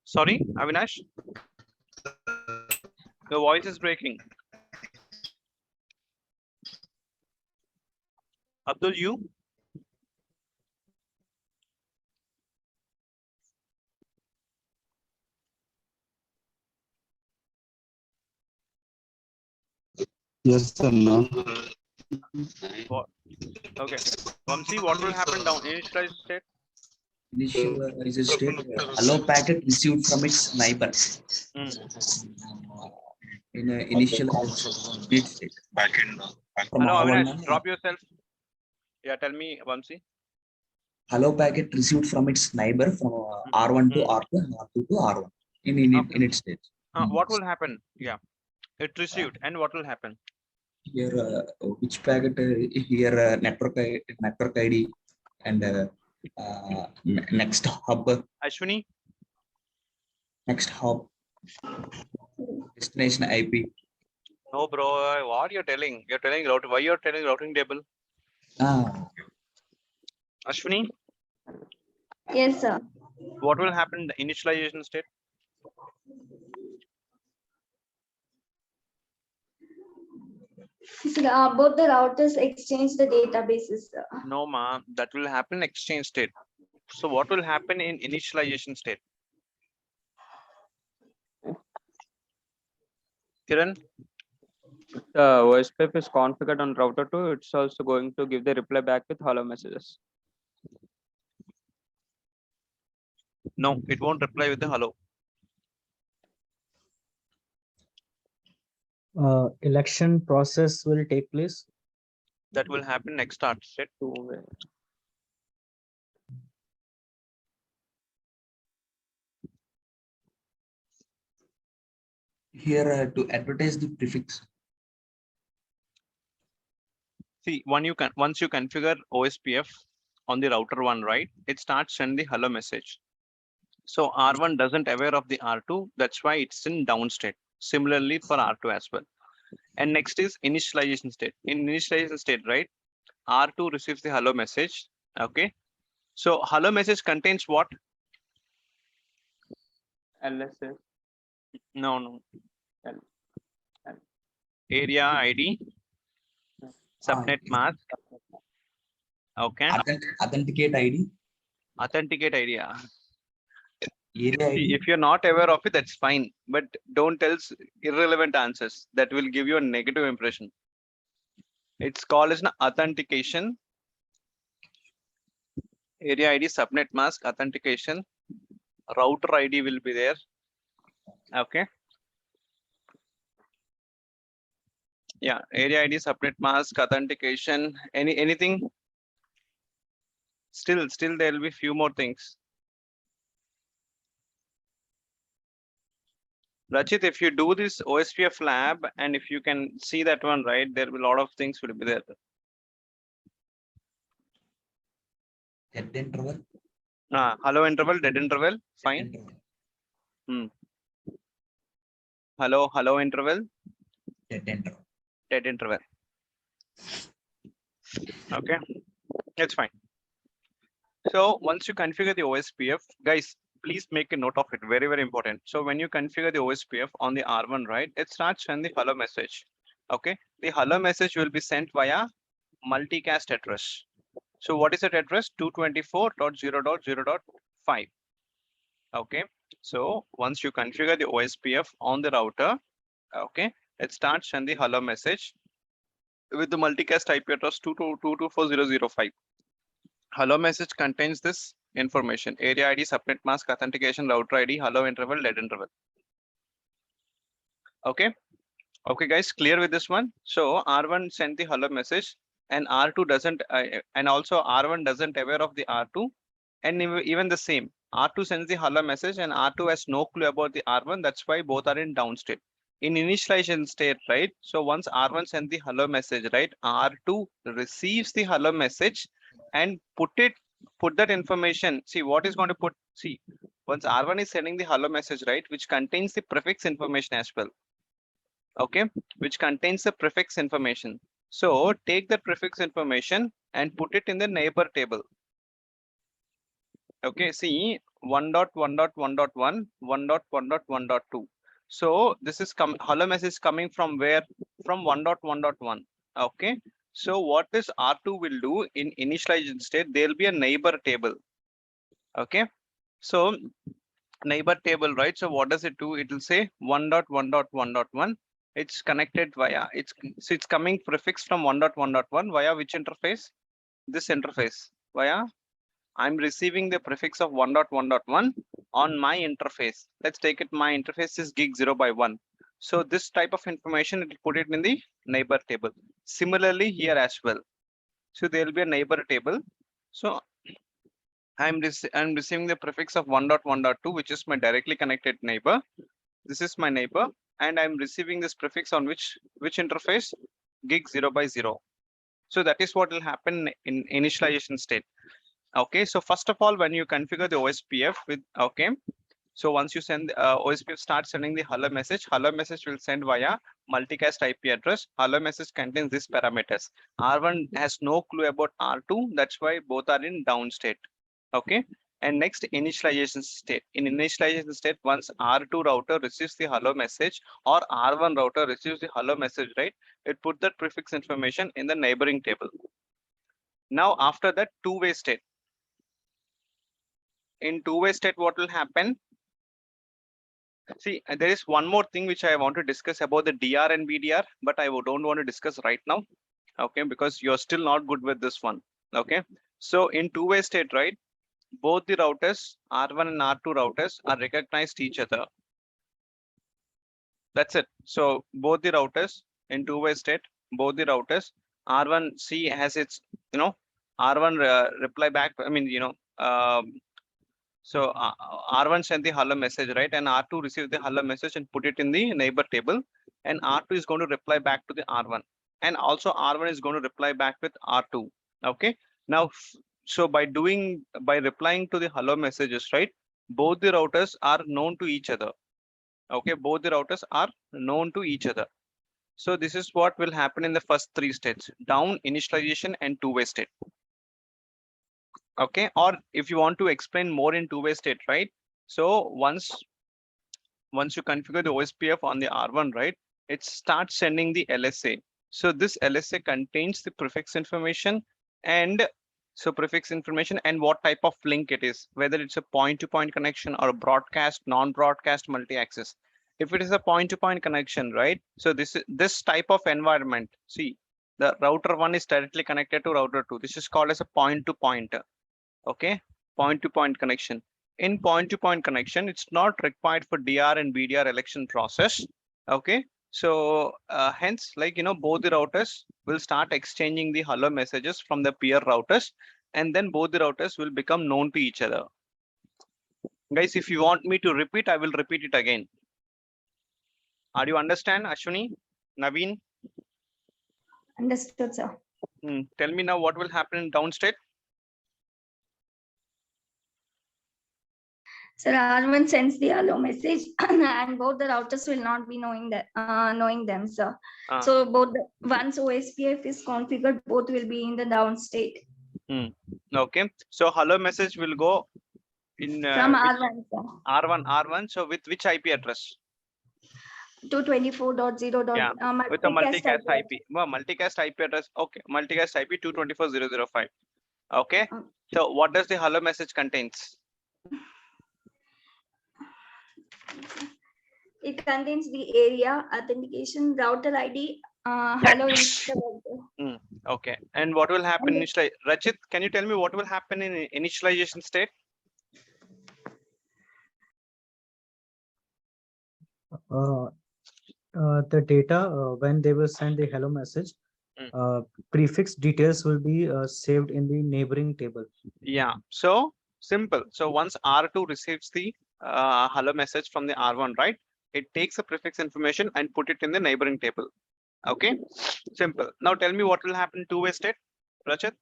Sorry, Avinash, your voice is breaking. Abdul, you? Yes, sir. No. What? Okay. Vamsi, what will happen down initialized state? Initialized state. Hello packet received from its neighbor. Hmm. In a initial read state. From Hello, R1 Avinash, drop yourself. Yeah, tell me, Vamsi. hello packet received from its neighbor from R1 to R2 and R2 to R1 Okay. in its state. What will happen? Yeah, it received, and what will happen? Here, which packet? Here, network ID and next hub, Ashwini, destination IP. no, bro. What you're telling? You're telling routing. Why you're telling routing table? Ashwini, Yes, sir. what will happen in the initialization state? Both the routers exchange the databases, sir. No, ma, that will happen in exchange state. So what will happen in initialization state? Kiran, The OSPF is configured on router 2, it's also going to give the reply back with hello messages. no, it won't reply with the hello. Election process will take place. That will happen next start state. Two-way. Here to advertise the prefix. See, once you configure OSPF on the router 1, right? It starts send the hello message. So R1 doesn't aware of the R2. That's why it's in down state. Similarly for R2 as well. And next is initialization state. In initialization state, right? R2 receives the hello message. Okay. So hello message contains what? LSS. No. L. Area ID, subnet mask. Okay. Authenticate ID. Authenticate ID. Area ID. If you're not aware of it, that's fine. But don't tell irrelevant answers. That will give you a negative impression. It's called as an authentication. Area ID, subnet mask, authentication. Router ID will be there. Okay. Yeah, area ID, subnet mask, authentication. Anything? Still there will be few more things. Rachit, if you do this OSPF lab and if you can see that one, right, there will be a lot of things will be there. Dead interval. Hello interval, dead interval, fine. Hello interval, dead interval. Okay, it's fine. So once you configure the OSPF, guys, please make a note of it. Very, very important. So when you configure the OSPF on the R1, right, it starts sending the hello message. Okay, the hello message will be sent via multicast address. So what is that address? 224.0.0.5. Okay, so once you configure the OSPF on the router, okay, it starts sending the hello message with the multicast IP address 222.224.0.0.5. Hello message contains this information: area ID, subnet mask, authentication, router ID, hello interval, dead interval. Okay, guys, clear with this one? So R1 sent the hello message, and R2 doesn't, and also R1 doesn't aware of the R2, and even the same. R2 sends the hello message, and R2 has no clue about the R1. That's why both are in down state. In initialization state, right? So once R1 sends the hello message, right? R2 receives the hello message and put that information. See what is going to put. See, once R1 is sending the hello message, right, which contains the prefix information as well. Okay, which contains the prefix information. So take the prefix information and put it in the neighbor table. Okay, see, 1.1.1.1, 1.1.1.2. So this is hello message coming from where? From 1.1.1. Okay. So what this R2 will do in initialization state, there'll be a neighbor table. Okay. So neighbor table, right? So what does it do? It will say 1.1.1.1. It's connected via it's coming prefix from 1.1.1 via which interface? This interface via I'm receiving the prefix of 1.1.1 on my interface. Let's take it. My interface is gig 0/1. So this type of information, it will put it in the neighbor table. Similarly here as well. So there will be a neighbor table. So I'm receiving the prefix of 1.1.2, which is my directly connected neighbor. This is my neighbor, and I'm receiving this prefix on which interface? Gig 0/0. So that is what will happen in initialization state. Okay, so first of all, when you configure the OSPF with, okay, so once you send OSPF starts sending the hello message will send via multicast IP address. Hello message contains these parameters. R1 has no clue about R2, that's why both are in down state. Okay, and next initialization state. In initialization state, once R2 router receives the hello message or R1 router receives the hello message, right? It put that prefix information in the neighboring table. Now after that, two-way state. In two-way state, what will happen? See, there is one more thing which I want to discuss about the DR and BDR, but I don't want to discuss right now. Okay, because you're still not good with this one. Okay, so in two-way state, right? Both the routers, R1 and R2 routers, are recognized each other. That's it. So both the routers in two-way state, both the routers, R1C has its, R1 reply back. I mean, so R1 sent the hello message, right? And R2 received the hello message and put it in the neighbor table. And R2 is going to reply back to the R1. And also R1 is going to reply back with R2. Okay. Now, so by replying to the hello messages, right? Both the routers are known to each other. Okay. Both the routers are known to each other. So this is what will happen in the first three states: down, initialization, and two-way state. Okay, or if you want to explain more in two-way state, right? So once you configure the OSPF on the R1, right, it starts sending the LSA. So this LSA contains the prefix information and what type of link it is, whether it's a point-to-point connection or a broadcast, non-broadcast, multi-access. If it is a point-to-point connection, right? So this type of environment, see, the router 1 is directly connected to router 2. This is called as a point-to-point. Okay, point-to-point connection. In point-to-point connection, it's not required for DR and BDR election process. Okay, so hence, both the routers will start exchanging the hello messages from the peer routers, and then both the routers will become known to each other. Guys, if you want me to repeat, I will repeat it again. Are you understand, Ashwini, Naveen? Understood, sir. Tell me now what will happen in downstate. So R1 sends the hello message and both the routers will not be knowing them, sir. So once OSPF is configured, both will be in the down state. Okay, so hello message will go in from R1, sir. R1. So with which IP address? 224.0. Yeah, with a multicast IP. Well, multicast IP address. Okay, multicast IP 224.0.0.5. Okay. So what does the hello message contains? It contains the area, authentication, router ID, hello. Okay. And what will happen initially? Rachit, can you tell me what will happen in initialization state? The data, when they will send the hello message, prefix details will be saved in the neighboring table. Yeah, so simple. So once R2 receives the hello message from the R1, right? It takes a prefix information and put it in the neighboring table. Okay, simple. Now tell me what will happen two-way state, Rachit?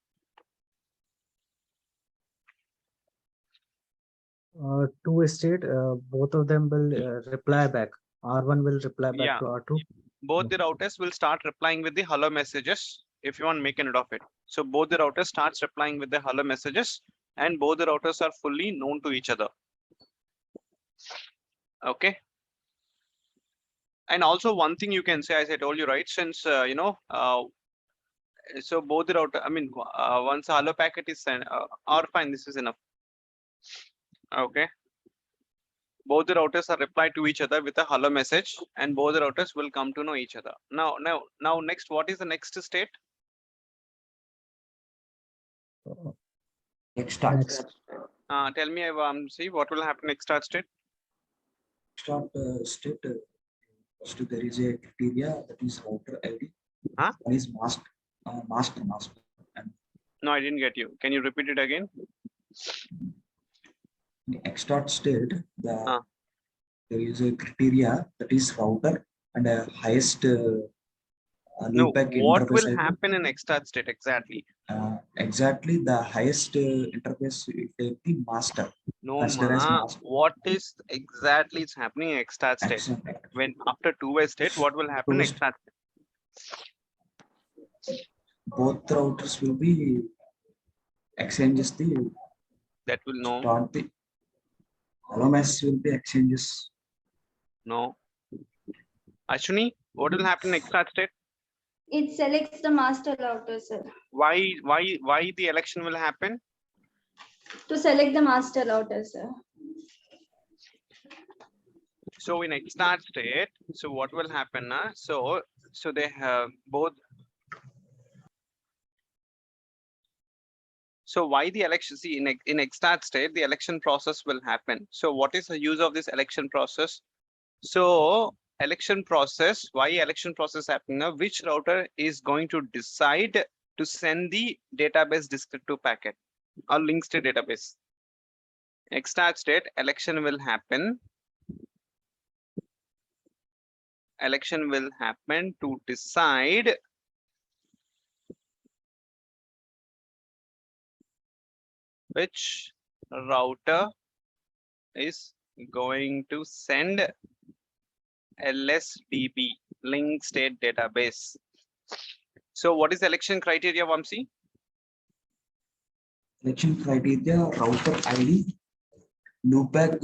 Two-way state, both of them will reply back. R1 will reply back to R2. Both the routers will start replying with the hello messages. If you want to make a note of it. So both the routers starts replying with the hello messages and both the routers are fully known to each other. Okay. And also one thing you can say, as I told you, right, since so both the router, I mean, once a hello packet is sent, or fine, this is enough. Okay. Both the routers are replied to each other with a hello message, and both the routers will come to know each other. Now, next, what is the next state? Next start. Next. Tell me, see what will happen next start state. Start state. First there is a criteria, that is router ID. Huh? One is master. And No, I didn't get you. Can you repeat it again? in extract state, Huh. there is a criteria, that is router and a highest No, loopback what interface will IP. happen in next start state exactly? Exactly the highest interface will take the master. No, Consider as ma. master. What is exactly is happening in next start state? Exactly. When after two-way state, what will happen next start state? Both routers will be exchanges the That will know. start the hello message will be exchanges. No. Ashwini, what will happen next start state? It selects the master router, sir. Why the election will happen? To select the master router, sir. So in next start state, so what will happen? So they have both. So why the election? See, in extart state, the election process will happen. So what is the use of this election process? So election process, why election process happening now? Which router is going to decide to send the database descriptive packet or links to database? Extart state, election will happen. Election will happen to decide which router is going to send LSDB, link state database. So what is election criteria, Vamsi? Selection criteria, router ID, loopback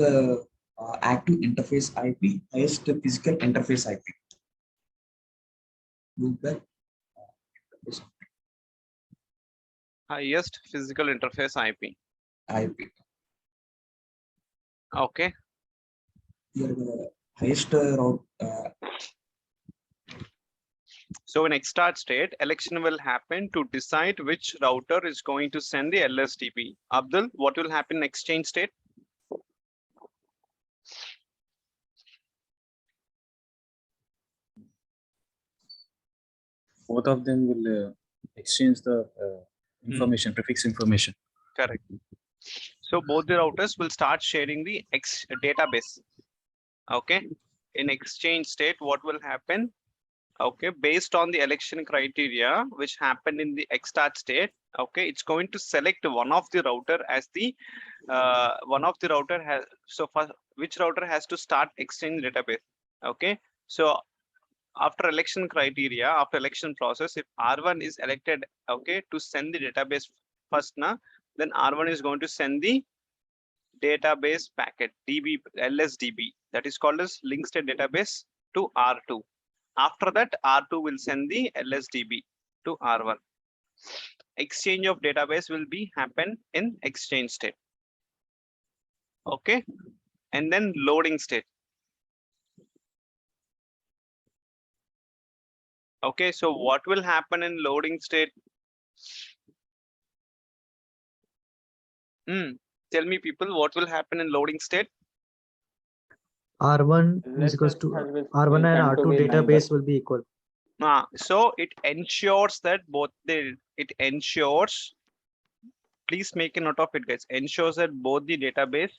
active interface IP, highest physical interface IP. Loopback Highest physical interface IP. IP. Okay. Here the highest route. So in extart state, election will happen to decide which router is going to send the LSDB. Abdul, what will happen in exchange state? Both of them will exchange the information, prefix information. Correct. So both the routers will start sharing the database. Okay. In exchange state, what will happen? Okay, based on the election criteria which happened in the extart state, okay, it's going to select one of the router as the one of the router has, so for which router has to start exchange database. Okay, so after election criteria, after election process, if R1 is elected, okay, to send the database first, then R1 is going to send the database packet DB LSDB, that is called as link state database, to R2. After that, R2 will send the LSDB to R1. Exchange of database will be happen in exchange state. Okay, and then loading state. Okay, so what will happen in loading state? Tell me, people, what will happen in loading state? R1 is equals to R1 and R2 database will be equal. So it ensures that it ensures, please make a note of it, guys, ensures that both the database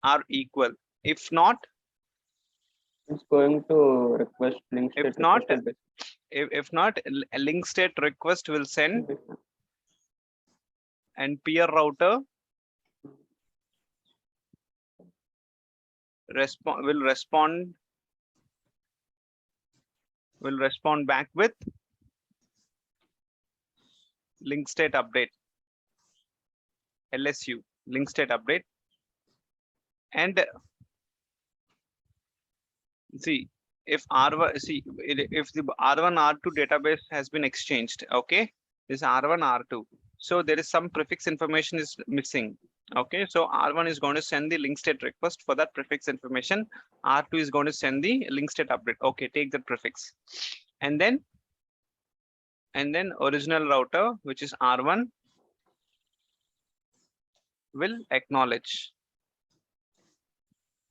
are equal. If not, It's going to request link state. if not, a link state request will send, and peer router will respond back with link state update, LSU, link state update, and see, if R1, see, if the R1, R2 database has been exchanged, okay, this R1, R2. So there is some prefix information is missing. Okay, so R1 is going to send the link state request for that prefix information. R2 is going to send the link state update. Okay, take the prefix. And then original router, which is R1, will acknowledge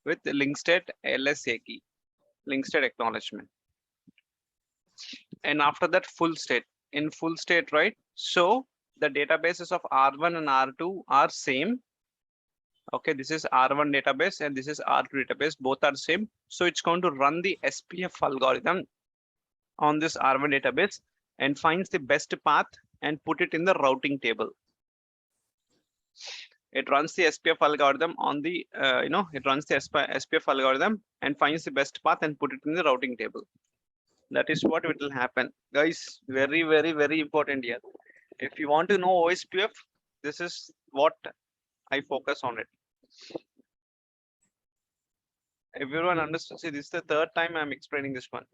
with the link state LSA key, link state acknowledgement. And after that, full state, in full state, right? So the databases of R1 and R2 are same. Okay, this is R1 database and this is R2 database, both are same. So it's going to run the SPF algorithm on this R1 database and finds the best path and put it in the routing table. It runs the SPF algorithm on the, it runs the SPF algorithm and finds the best path and put it in the routing table. That is what it will happen. Guys, very, very, very important here. If you want to know OSPF, this is what I focus on it. Everyone understands. See, this is the third time I'm explaining this one.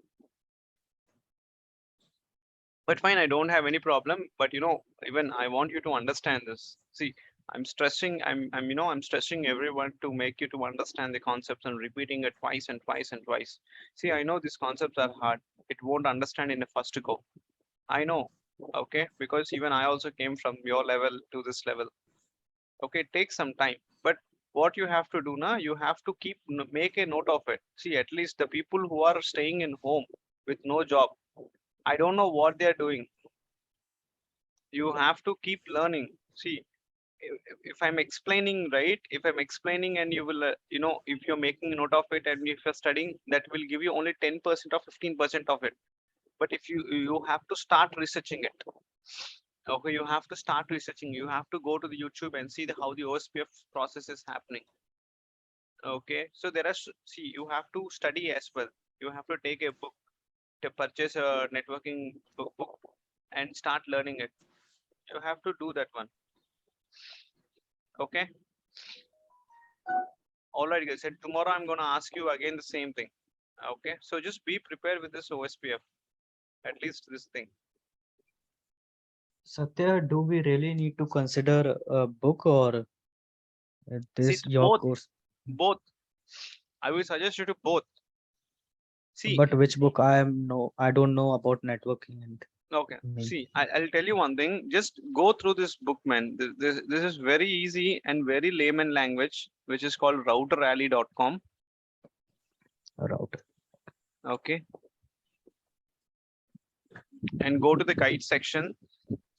But fine, I don't have any problem. But even I want you to understand this. See, I'm stressing everyone to make you to understand the concepts and repeating it twice and twice and twice. See, I know these concepts are hard. It won't understand in a first go. I know, okay, because even I also came from your level to this level. Okay, it takes some time, but what you have to do now, you have to make a note of it. See, at least the people who are staying in home with no job, I don't know what they are doing. You have to keep learning. See, if I'm explaining, right, if I'm explaining and you will, if you're making a note of it and if you're studying, that will give you only 10% or 15% of it. But if you have to start researching it. Okay, you have to start researching. You have to go to the YouTube and see how the OSPF process is happening. Okay, so there are, see, you have to study as well. You have to take a book, to purchase a networking book and start learning it. You have to do that one. Okay. All right, guys. And tomorrow I'm going to ask you again the same thing. Okay, so just be prepared with this OSPF, at least this thing. Satya, do we really need to consider a book or this your both, course? Both. I will suggest you to both. See, but which book? I don't know about networking and okay, see, I'll tell you one thing. Just go through this book, man. This is very easy and very layman language, which is called routerrally.com. Router. Okay. And go to the guide section.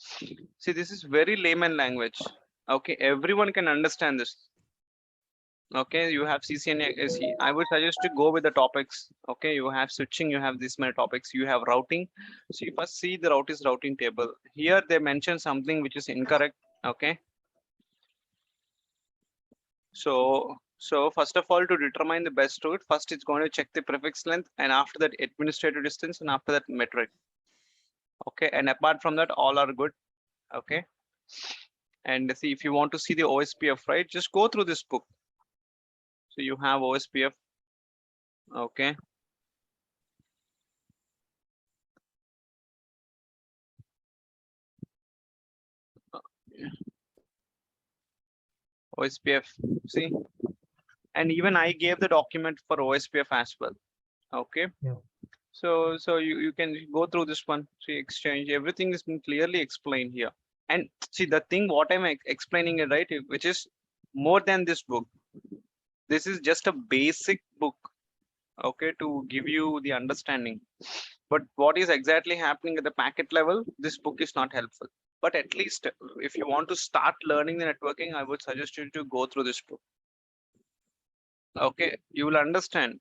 See, this is very layman language. Okay, everyone can understand this. Okay, you have CCNA. I would suggest to go with the topics. Okay, you have switching, you have this many topics, you have routing. So you first see the routing table. Here they mention something which is incorrect. Okay. So first of all, to determine the best route, first it's going to check the prefix length, and after that administrative distance, and after that metric. Okay, and apart from that, all are good. Okay. And see, if you want to see the OSPF, right, just go through this book. So you have OSPF. Okay. OSPF, see, and even I gave the document for OSPF as well. Okay. Yeah. So you can go through this one. See, exchange, everything has been clearly explained here. And see, the thing what I'm explaining it, right, which is more than this book. This is just a basic book, okay, to give you the understanding. But what is exactly happening at the packet level, this book is not helpful. But at least if you want to start learning the networking, I would suggest you to go through this book. Okay, you will understand.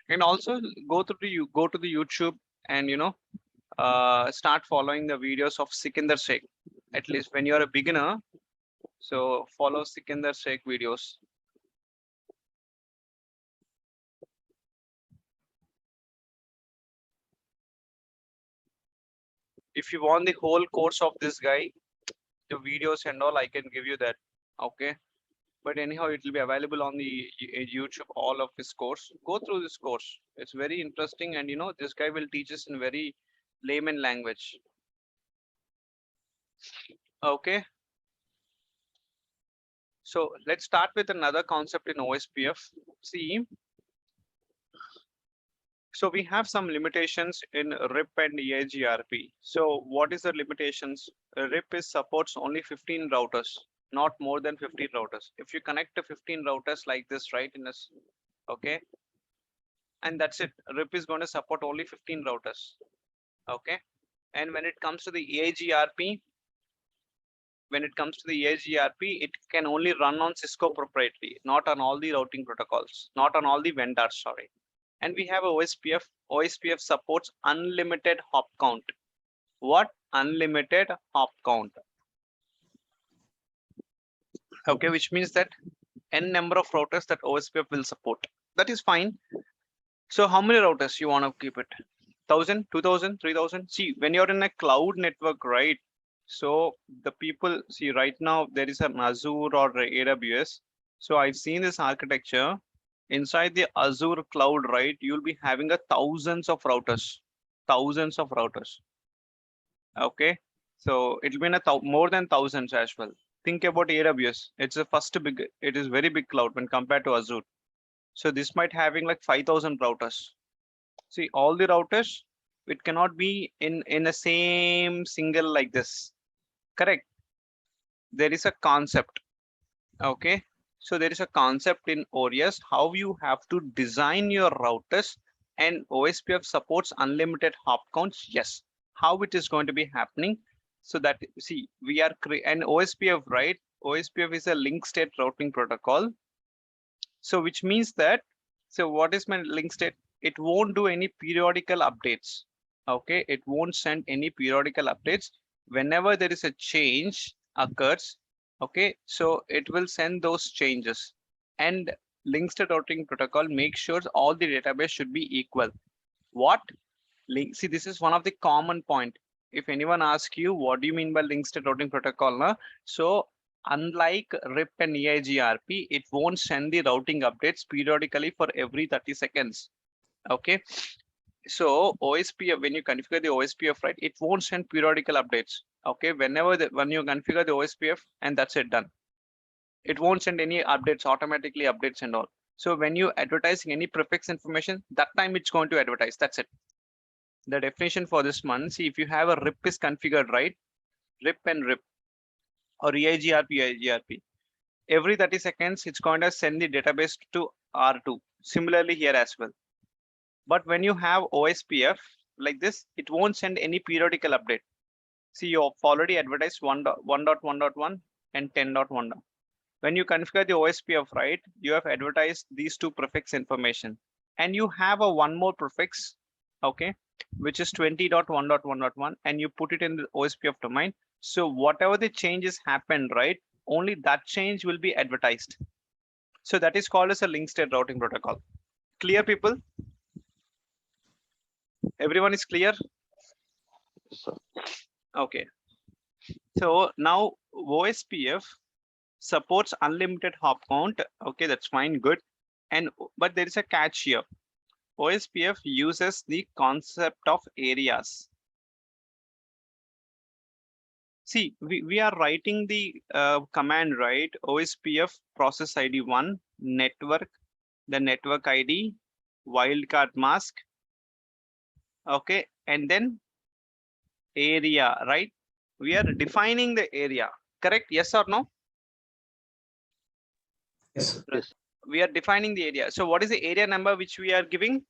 And also go to the YouTube and start following the videos of Sikandar Sheikh. At least when you're a beginner, so follow Sikandar Sheikh videos. If you want the whole course of this guy, the videos and all, I can give you that. Okay. But anyhow, it will be available on the YouTube, all of his course. Go through this course. It's very interesting, and this guy will teach us in very layman language. Okay. So let's start with another concept in OSPF. See, so we have some limitations in RIP and EIGRP. So what is the limitations? RIP is supports only 15 routers, not more than 15 routers. If you connect to 15 routers like this, right, in this, okay, and that's it. RIP is going to support only 15 routers, okay. And when it comes to the EIGRP, it can only run on Cisco proprietary, not on all the routing protocols, not on all the vendors, sorry. And we have a OSPF. OSPF supports unlimited hop count. What? Unlimited hop count. Okay, which means that n number of routers that OSPF will support. That is fine. So how many routers you want to keep it? 1,000, 2,000, 3,000? See, when you're in a cloud network, right? So the people see right now there is an Azure or AWS. So I've seen this architecture. Inside the Azure cloud, right, you'll be having thousands of routers. Okay, so it'll be more than thousands as well. Think about AWS. It's the first big, it is very big cloud when compared to Azure. So this might having like 5,000 routers. See, all the routers, it cannot be in a same single like this. Correct. There is a concept. Okay. So there is a concept in ORIAS how you have to design your routers, and OSPF supports unlimited hop counts. Yes. How it is going to be happening? So that see, we are and OSPF, right? OSPF is a link state routing protocol. So which means that, so what is my link state? It won't do any periodical updates. Okay, it won't send any periodical updates. Whenever there is a change occurs, okay, so it will send those changes. And link state routing protocol makes sure all the database should be equal. What? Link, see, this is one of the common point. If anyone asks you, what do you mean by link state routing protocol? Na? So unlike RIP and EIGRP, it won't send the routing updates periodically for every 30 seconds. Okay. So OSPF, when you configure the OSPF, right, it won't send periodical updates. Okay, when you configure the OSPF, and that's it, done. It won't send any updates, automatically updates and all. So when you advertising any prefix information, that time it's going to advertise. That's it. The definition for this one, see, if you have a RIP is configured, right, RIP and RIP or EIGRP, every 30 seconds, it's going to send the database to R2. Similarly here as well. But when you have OSPF like this, it won't send any periodical update. See, you've already advertised 1.1.1 and 10.1. When you configure the OSPF, right, you have advertised these two prefix information, and you have a one more prefix, okay, which is 20.1.1.1, and you put it in the OSPF domain. So whatever the changes happen, right, only that change will be advertised. So that is called as a link state routing protocol. Clear, people? Everyone is clear? Okay. So now OSPF supports unlimited hop count. Okay, that's fine, good. But there is a catch here. OSPF uses the concept of areas. See, we are writing the command, right? OSPF process ID 1, network, the network ID, wildcard mask. Okay, and then area, right? We are defining the area, correct? Yes or no? Yes. We are defining the area. So what is the area number which we are giving?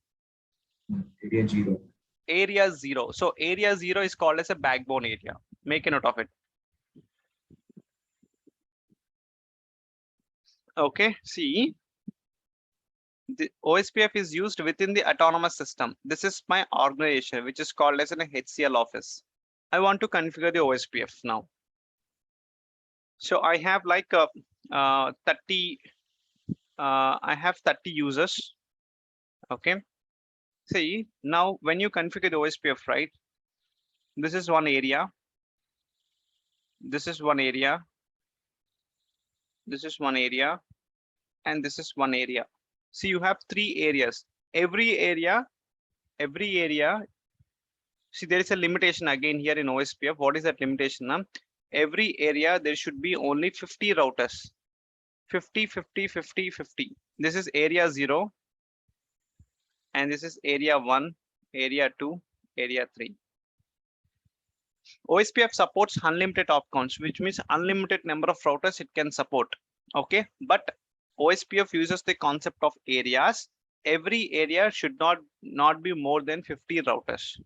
Area 0. Area 0. So area 0 is called as a backbone area. Make a note of it. Okay, see, the OSPF is used within the autonomous system. This is my organization, which is called as an HCL office. I want to configure the OSPF now. So I have like 30. I have 30 users. Okay. See, now when you configure the OSPF, right? This is one area. This is one area. this is one area, and this is one area. See, you have 3 areas. Every area, see, there is a limitation again here in OSPF. What is that limitation? Every area, there should be only 50 routers. 50, 50, 50, 50. This is area 0. And this is area 1, area 2, area 3. OSPF supports unlimited op counts, which means unlimited number of routers it can support. Okay, but OSPF uses the concept of areas. Every area should not be more than 50 routers.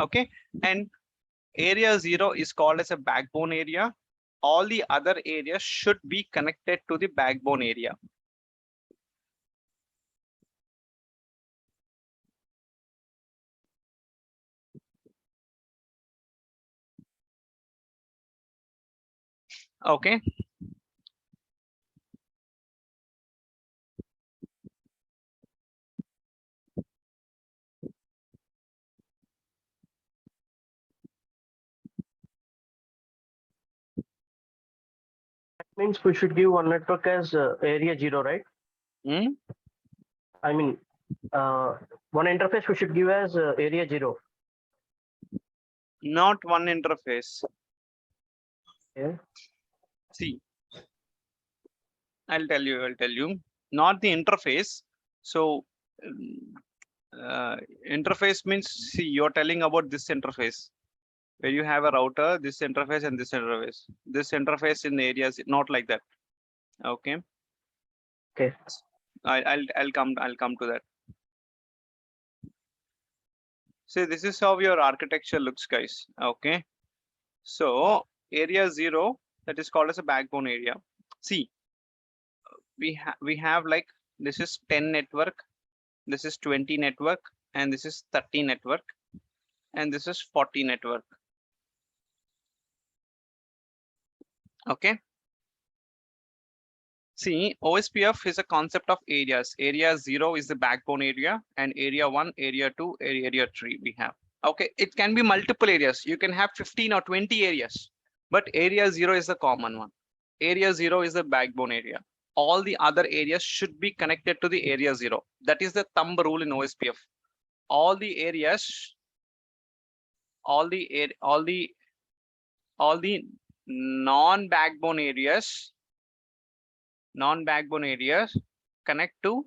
Okay, and area 0 is called as a backbone area. All the other areas should be connected to the backbone area. Okay. Means we should give one network as area 0, right? Hmm? I mean, one interface we should give as area 0. Not one interface. Yeah. See, I'll tell you, not the interface. So interface means, see, you're telling about this interface where you have a router, this interface and this interface in areas, not like that. Okay. Okay. I'll come to that. So this is how your architecture looks, guys. Okay. So area 0, that is called as a backbone area. See, we have like, this is 10 network, this is 20 network, and this is 30 network, and this is 40 network. Okay. See, OSPF is a concept of areas. Area 0 is the backbone area, and area 1, area 2, area 3 we have. Okay, it can be multiple areas. You can have 15 or 20 areas, but area 0 is the common one. Area 0 is the backbone area. All the other areas should be connected to the area 0. That is the thumb rule in OSPF. All the areas, all the non-backbone areas connect to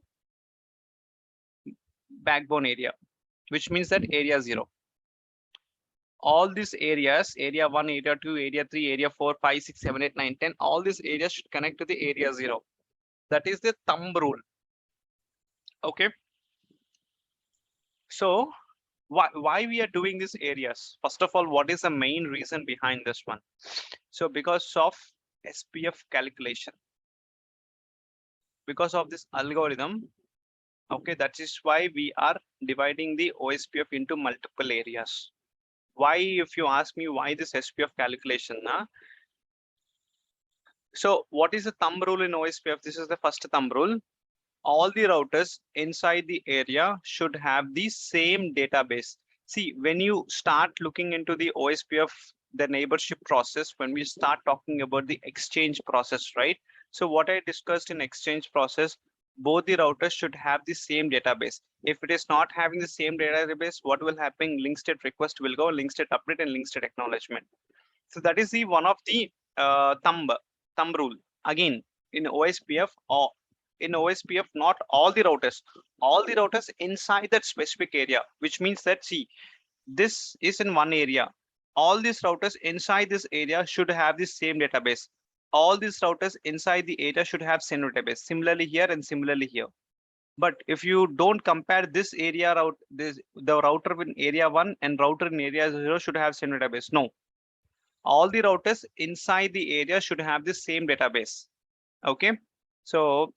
backbone area, which means that area 0. All these areas, area 1, area 2, area 3, area 4, 5, 6, 7, 8, 9, 10, all these areas should connect to the area 0. That is the thumb rule. Okay. So why we are doing these areas? First of all, what is the main reason behind this one? So because of SPF calculation, because of this algorithm, okay, that is why we are dividing the OSPF into multiple areas. Why, if you ask me why this SPF calculation? So what is the thumb rule in OSPF? This is the first thumb rule. All the routers inside the area should have the same database. See, when you start looking into the OSPF, the neighborship process, when we start talking about the exchange process, right? So what I discussed in exchange process, both the routers should have the same database. If it is not having the same database, what will happen? Link state request will go, link state update, and link state acknowledgement. So that is the one of the thumb rule. Again, in OSPF, or in OSPF, not all the routers inside that specific area, which means that, see, this is in one area. All these routers inside this area should have the same database. All these routers inside the area should have same database. Similarly here and similarly here. But if you don't compare this area the router in area 1 and router in area 0 should have same database. No. All the routers inside the area should have the same database. Okay. So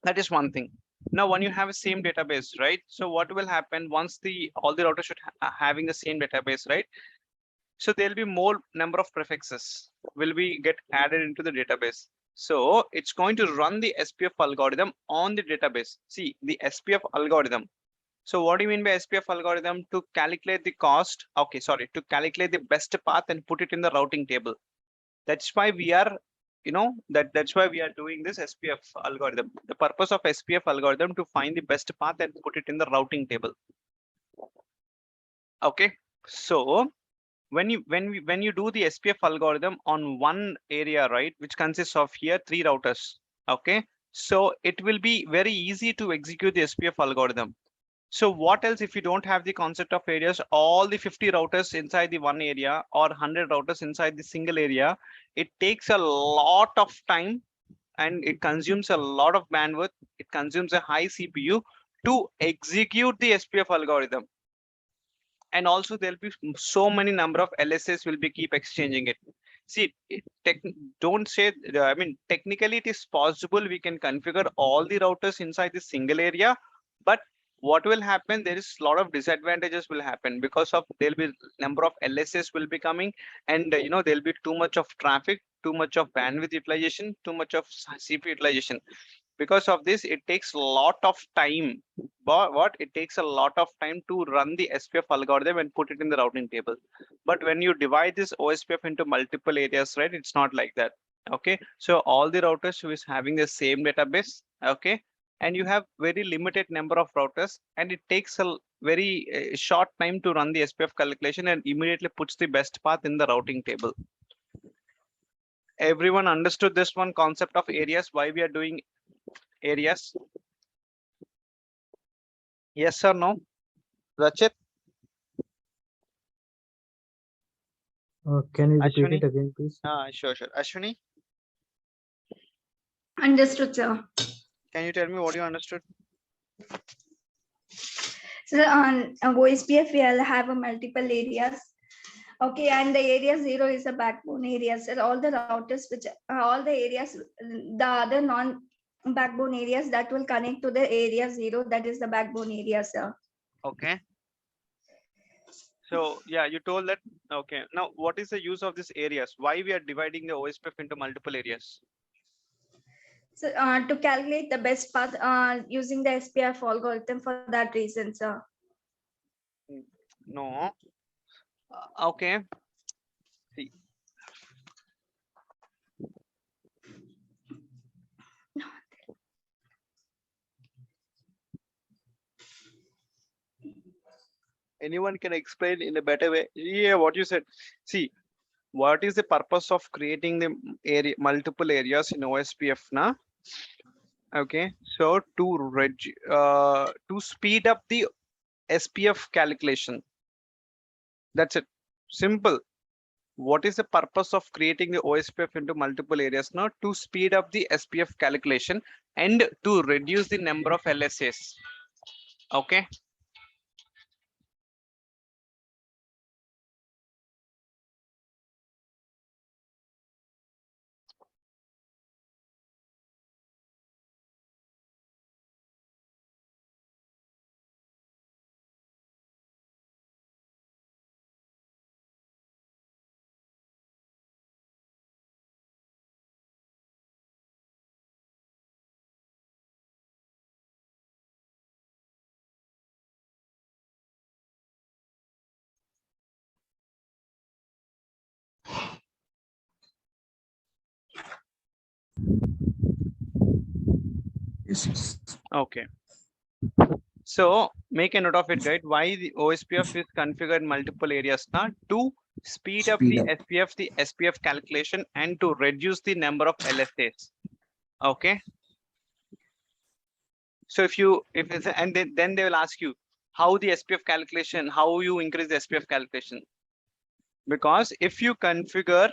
that is one thing. Now, when you have a same database, right? So what will happen once all the routers should having the same database, right? So there'll be more number of prefixes will be get added into the database. So it's going to run the SPF algorithm on the database. See, the SPF algorithm. So what do you mean by SPF algorithm? To calculate the cost. Okay, sorry, to calculate the best path and put it in the routing table. That's why we are that's why we are doing this SPF algorithm. The purpose of SPF algorithm to find the best path and put it in the routing table. Okay, so when you do the SPF algorithm on one area, right, which consists of here 3 routers. Okay, so it will be very easy to execute the SPF algorithm. So what else if you don't have the concept of areas, all the 50 routers inside the one area or 100 routers inside the single area, it takes a lot of time and it consumes a lot of bandwidth. It consumes a high CPU to execute the SPF algorithm. And also there'll be so many number of LSAs will be keep exchanging it. See, don't say, I mean, technically it is possible we can configure all the routers inside the single area, but what will happen, there is a lot of disadvantages will happen because of there'll be number of LSAs will be coming, and there'll be too much of traffic, too much of bandwidth utilization, too much of CPU utilization. Because of this, it takes a lot of time. But what it takes a lot of time to run the SPF algorithm and put it in the routing table. But when you divide this OSPF into multiple areas, right, it's not like that. Okay, so all the routers is having the same database. Okay, and you have very limited number of routers, and it takes a very short time to run the SPF calculation and immediately puts the best path in the routing table. Everyone understood this one concept of areas, why we are doing areas? Yes or no? Rachit? Can you repeat Ashwini? it again, please? Sure. Ashwini, Understood, sir. can you tell me what you understood? So on OSPF, we'll have a multiple areas. Okay, and the area 0 is a backbone area. So all the routers, which all the areas, the other non-backbone areas that will connect to the area 0, that is the backbone area, sir. Okay. So yeah, you told that. Okay. Now, what is the use of these areas? Why we are dividing the OSPF into multiple areas? So to calculate the best path using the SPF algorithm for that reason, sir. No. Okay. See. Anyone can explain in a better way? Yeah, what you said. See, what is the purpose of creating the area, multiple areas in OSPF na? Okay, so to speed up the SPF calculation. That's it. Simple. What is the purpose of creating the OSPF into multiple areas now? To speed up the SPF calculation and to reduce the number of LSAs. Okay. Yes. Okay. So make a note of it, right? Why the OSPF is configured in multiple areas now? To speed up the SPF calculation and to reduce the number of LSAs. Okay. So if it's and then they will ask you how the SPF calculation, how you increase the SPF calculation. Because if you configure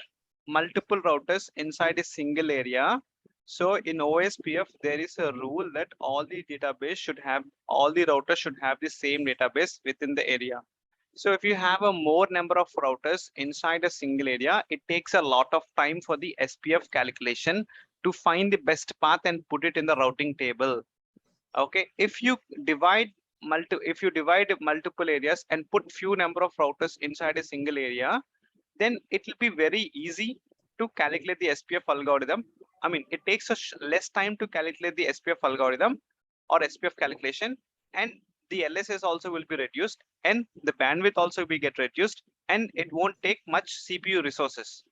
multiple routers inside a single area, so in OSPF, there is a rule that all the routers should have the same database within the area. So if you have a more number of routers inside a single area, it takes a lot of time for the SPF calculation to find the best path and put it in the routing table. Okay, if you divide multiple areas and put few number of routers inside a single area, then it will be very easy to calculate the SPF algorithm. I mean, it takes less time to calculate the SPF algorithm or SPF calculation, and the LSS also will be reduced, and the bandwidth also will get reduced, and it won't take much CPU resources.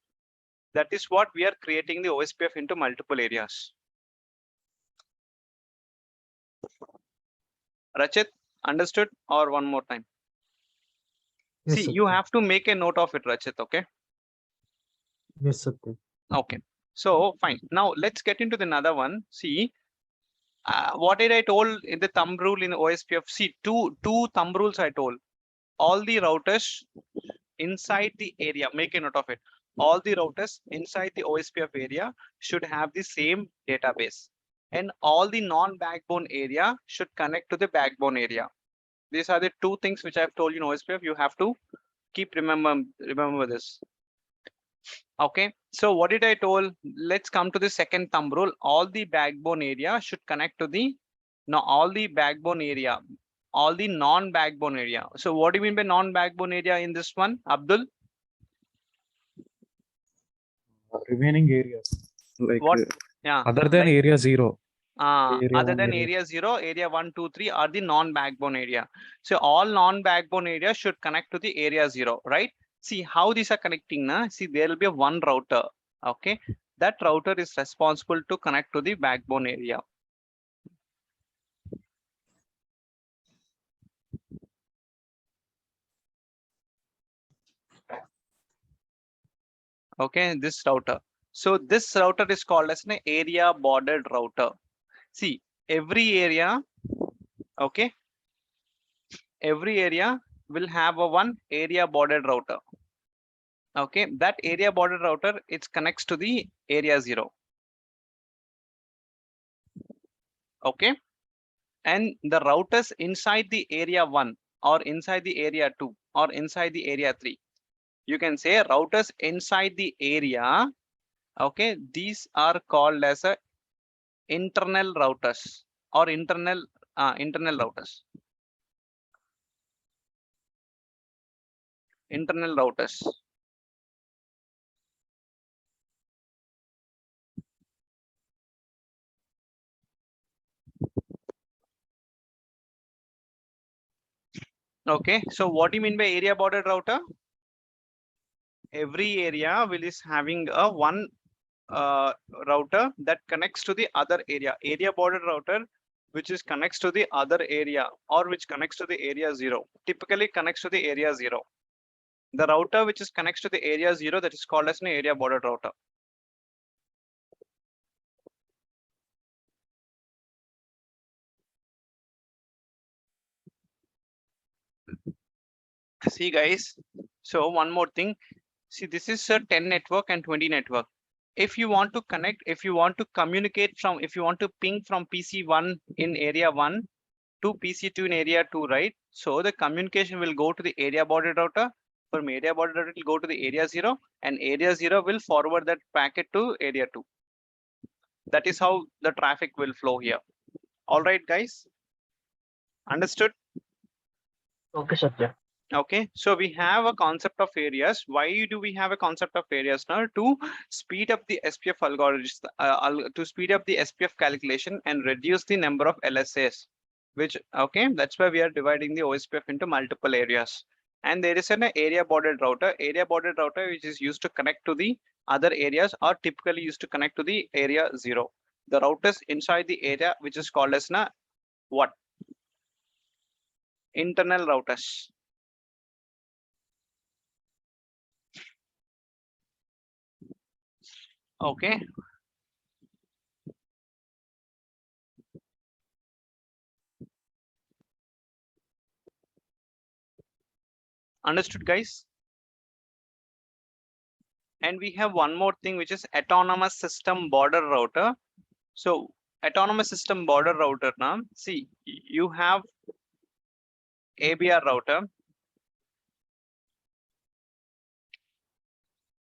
That is what we are creating the OSPF into multiple areas. Rachit, understood or one more time? Yes, See, you Satya. have to make a note of it, Rachit, okay? Yes, Satya. Okay, so fine. Now let's get into the another one. See, what did I told in the thumb rule in OSPF? See, two thumb rules I told. All the routers inside the area, make a note of it. All the routers inside the OSPF area should have the same database, and all the non-backbone area should connect to the backbone area. These are the two things which I've told you in OSPF. You have to keep remember this. Okay, so what did I told? Let's come to the second thumb rule. All the backbone area should connect to the all the backbone area, all the non-backbone area. So what do you mean by non-backbone area in this one, Abdul? Remaining areas like What? Yeah. other than like, area 0. Area other 1, than area- area 0, area 1, 2, 3 are the non-backbone area. So all non-backbone areas should connect to the area 0, right? See how these are connecting now. See, there will be a one router. Okay, that router is responsible to connect to the backbone area. Okay, this router. So this router is called as an area bordered router. See, every area, okay, every area will have a one area bordered router. Okay, that area border router, it connects to the area 0. Okay, and the routers inside the area 1 or inside the area 2 or inside the area 3, you can say routers inside the area. Okay, these are called as a internal routers or internal routers. Internal routers. Okay, so what do you mean by area bordered router? Every area will is having a one router that connects to the other area border router, which is connects to the other area or which connects to the area 0, typically connects to the area 0. The router which is connects to the area 0, that is called as an area border router. See guys, so one more thing. See, this is a 10 network and 20 network. If you want to connect, if you want to communicate from, if you want to ping from PC1 in area 1 to PC2 in area 2, right? So the communication will go to the area border router. From area border router, it will go to the area 0, and area 0 will forward that packet to area 2. That is how the traffic will flow here. All right, guys. Understood? Okay, Satya. Okay, so we have a concept of areas. Why do we have a concept of areas now? To speed up the SPF algorithms, to speed up the SPF calculation and reduce the number of LSAs, which, okay, that's why we are dividing the OSPF into multiple areas. And there is an area bordered router. Area bordered router which is used to connect to the other areas, are typically used to connect to the area 0. The routers inside the area which is called as what? Internal routers. Okay. Understood, guys? And we have one more thing, which is autonomous system border router. So autonomous system border router now, see, you have ABR router,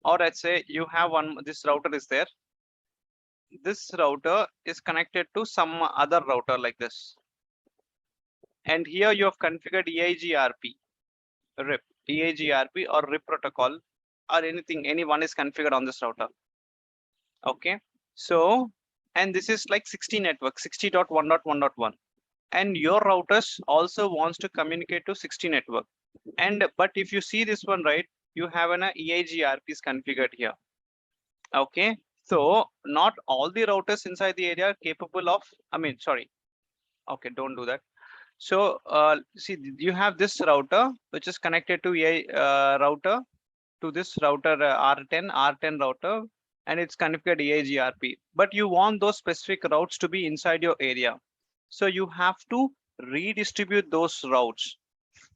or let's say you have one, this router is there. This router is connected to some other router like this. And here you have configured EIGRP, RIP, EIGRP or RIP protocol, or anything, anyone is configured on this router. Okay, so, and this is like 60 network, 60.1.1.1. And your routers also wants to communicate to 60 network. And but if you see this one, right, you have an EIGRP is configured here. Okay, so not all the routers inside the area are capable of, sorry. Okay, don't do that. So see, you have this router which is connected to a router to this router R10 router, and it's configured EIGRP. But you want those specific routes to be inside your area, so you have to redistribute those routes.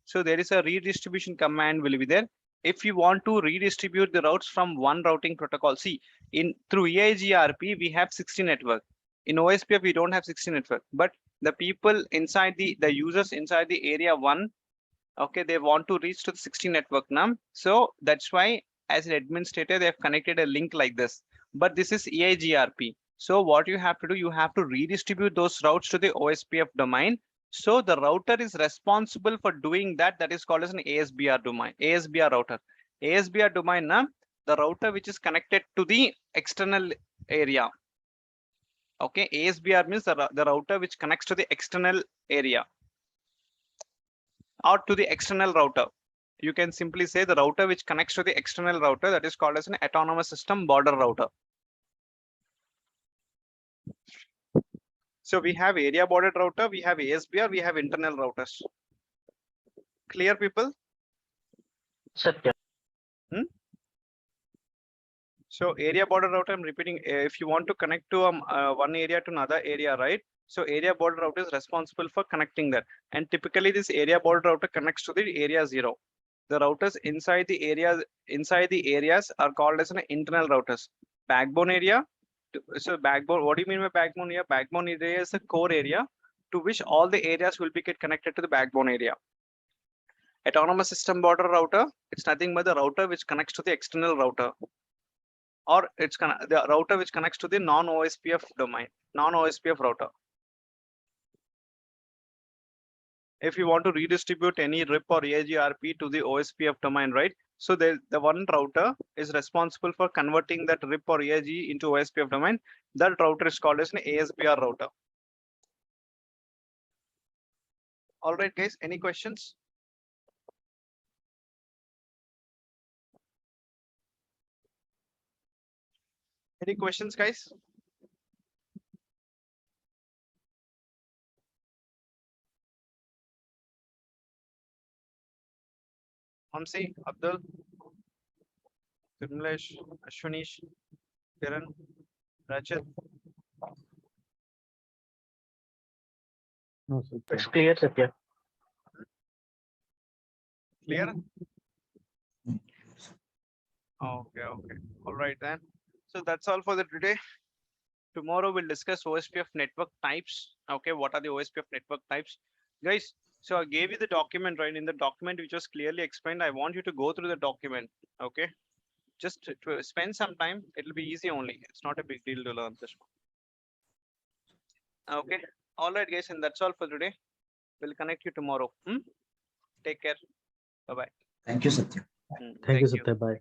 So there is a redistribution command will be there. If you want to redistribute the routes from one routing protocol, see, in through EIGRP we have 60 network. In OSPF we don't have 60 network, but the people inside the users inside the area 1, okay, they want to reach to the 60 network now. So that's why as an administrator they have connected a link like this, but this is EIGRP. So what you have to do, you have to redistribute those routes to the OSPF domain. So the router is responsible for doing that. That is called as an ASBR domain, ASBR router. ASBR domain, the router which is connected to the external area. Okay, ASBR means the router which connects to the external area or to the external router. You can simply say the router which connects to the external router, that is called as an autonomous system border router. So we have area bordered router, we have ASBR, we have internal routers. Clear, people? Satya. So area border router, I'm repeating, if you want to connect to one area to another area, right? So area border router is responsible for connecting that. And typically this area border router connects to the area 0. The routers inside the areas are called as an internal routers. Backbone area. So backbone, what do you mean by backbone area? Backbone area is a core area to which all the areas will be get connected to the backbone area. Autonomous system border router, it's nothing but the router which connects to the external router, or it's the router which connects to the non-OSPF domain, non-OSPF router. If you want to redistribute any RIP or EIGRP to the OSPF domain, right? So the one router is responsible for converting that RIP or EIG into OSPF domain. That router is called as an ASBR router. All right, guys, any questions? Any questions, guys? Hamsi, Abdul, Vimlesh, Ashwanish, Kiran, Rachit. No, sir. It's clear, Satya. Clear? Okay, okay. All right then. So that's all for the today. Tomorrow we'll discuss OSPF network types. Okay, what are the OSPF network types? Guys, so I gave you the document, right? In the document which was clearly explained, I want you to go through the document. Okay, just to spend some time. It'll be easy only. It's not a big deal to learn this one. Okay, all right, guys, and that's all for today. We'll connect you tomorrow. Take care. Bye bye. Thank you, Satya. Thank you, Satya. Bye.